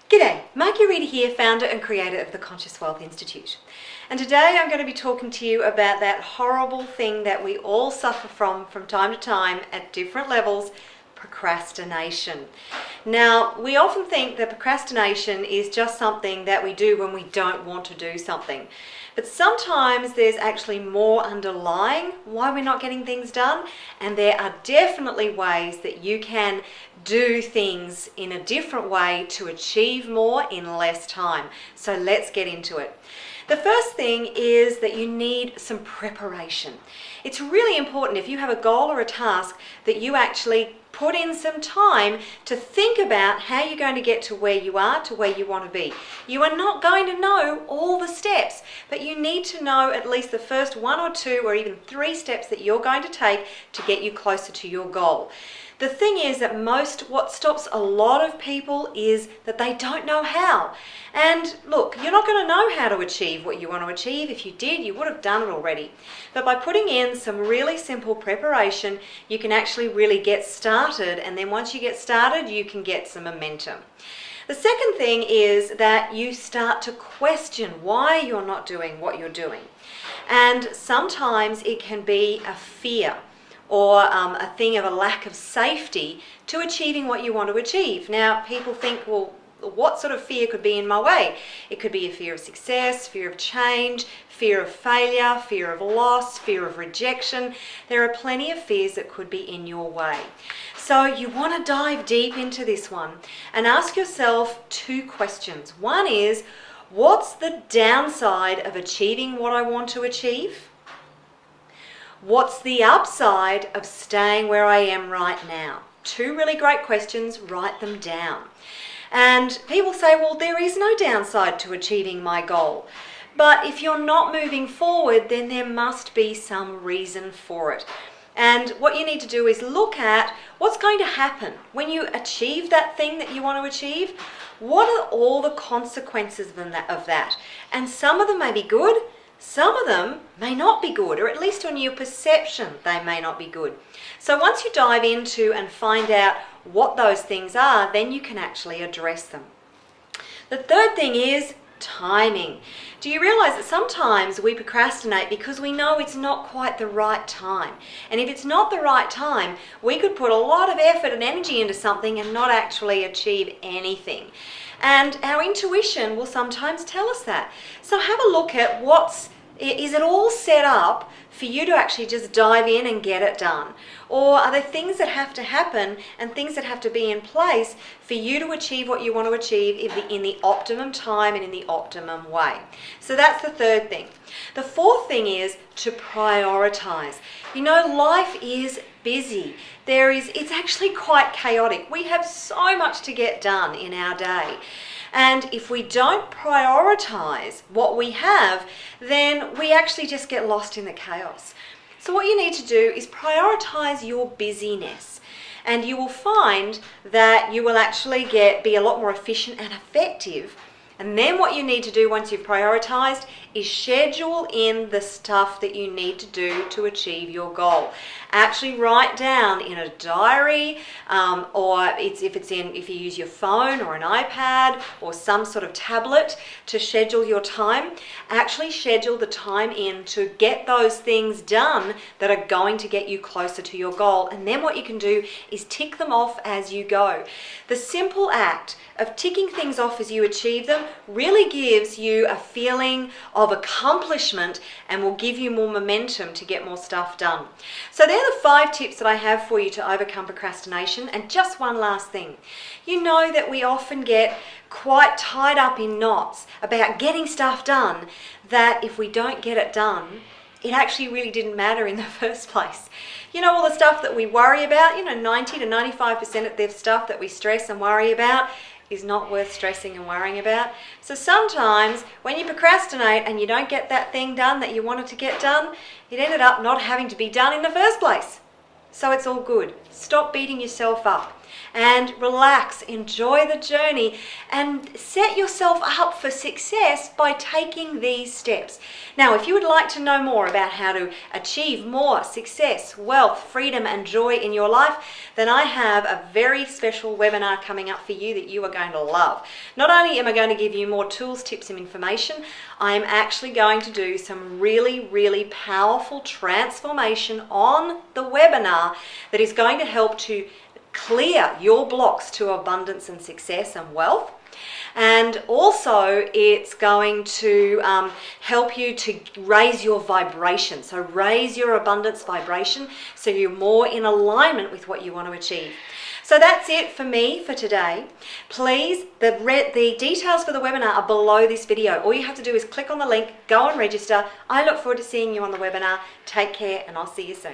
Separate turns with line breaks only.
G'day, Marguerita here, founder and creator of the Conscious Wealth Institute. And today I'm going to be talking to you about that horrible thing that we all suffer from time to time at different levels, procrastination. Now, we often think that procrastination is just something that we do when we don't want to do something. But sometimes there's actually more underlying why we're not getting things done, and there are definitely ways that you can do things in a different way to achieve more in less time. So let's get into it. The first thing is that you need some preparation. It's really important if you have a goal or a task that you actually put in some time to think about how you're going to get to where you are, to where you want to be. You are not going to know all the steps, but you need to know at least the first 1 or 2 or even 3 steps that you're going to take to get you closer to your goal. The thing is that what stops a lot of people is that they don't know how. And look, you're not going to know how to achieve what you want to achieve. If you did, you would have done it already. But by putting in some really simple preparation, you can actually really get started. And then once you get started, you can get some momentum. The second thing is that you start to question why you're not doing what you're doing. And sometimes it can be a fear, or a thing of a lack of safety to achieving what you want to achieve. Now, people think, well, what sort of fear could be in my way? It could be a fear of success, fear of change, fear of failure, fear of loss, fear of rejection. There are plenty of fears that could be in your way. So you want to dive deep into this one and ask yourself 2 questions. One is, what's the downside of achieving what I want to achieve? What's the upside of staying where I am right now? 2 really great questions, write them down. And people say, well, there is no downside to achieving my goal. But if you're not moving forward, then there must be some reason for it. And what you need to do is look at what's going to happen when you achieve that thing that you want to achieve. What are all the consequences of that? And some of them may be good. Some of them may not be good, or at least on your perception, they may not be good. So once you dive into and find out what those things are, then you can actually address them. The third thing is timing. Do you realize that sometimes we procrastinate because we know it's not quite the right time? And if it's not the right time, we could put a lot of effort and energy into something and not actually achieve anything. And our intuition will sometimes tell us that. So have a look at is it all set up for you to actually just dive in and get it done? Or are there things that have to happen and things that have to be in place for you to achieve what you want to achieve in the optimum time and in the optimum way? So that's the third thing. The fourth thing is to prioritize. You know, life is busy. It's actually quite chaotic. We have so much to get done in our day. And if we don't prioritize what we have, then we actually just get lost in the chaos. So what you need to do is prioritize your busyness. And you will find that you will actually be a lot more efficient and effective. And then what you need to do once you've prioritized is schedule in the stuff that you need to do to achieve your goal. Actually write down in a diary, or if you use your phone or an iPad or some sort of tablet to schedule your time, actually schedule the time in to get those things done that are going to get you closer to your goal. And then what you can do is tick them off as you go. The simple act of ticking things off as you achieve them really gives you a feeling of accomplishment and will give you more momentum to get more stuff done. So they're the 5 tips that I have for you to overcome procrastination. And just one last thing. You know that we often get quite tied up in knots about getting stuff done, that if we don't get it done, it actually really didn't matter in the first place. You know, all the stuff that we worry about, 90 to 95% of the stuff that we stress and worry about is not worth stressing and worrying about. So sometimes when you procrastinate and you don't get that thing done that you wanted to get done, it ended up not having to be done in the first place. So it's all good. Stop beating yourself up and relax, enjoy the journey, and set yourself up for success by taking these steps. Now, if you would like to know more about how to achieve more success, wealth, freedom, and joy in your life, then I have a very special webinar coming up for you that you are going to love. Not only am I going to give you more tools, tips, and information, I am actually going to do some really powerful transformation on the webinar that is going to help to clear your blocks to abundance and success and wealth. And also it's going to help you to raise your vibration. So raise your abundance vibration so you're more in alignment with what you want to achieve. So that's it for me for today. Please, the details for the webinar are below this video. All you have to do is click on the link, go and register. I look forward to seeing you on the webinar. Take care, and I'll see you soon.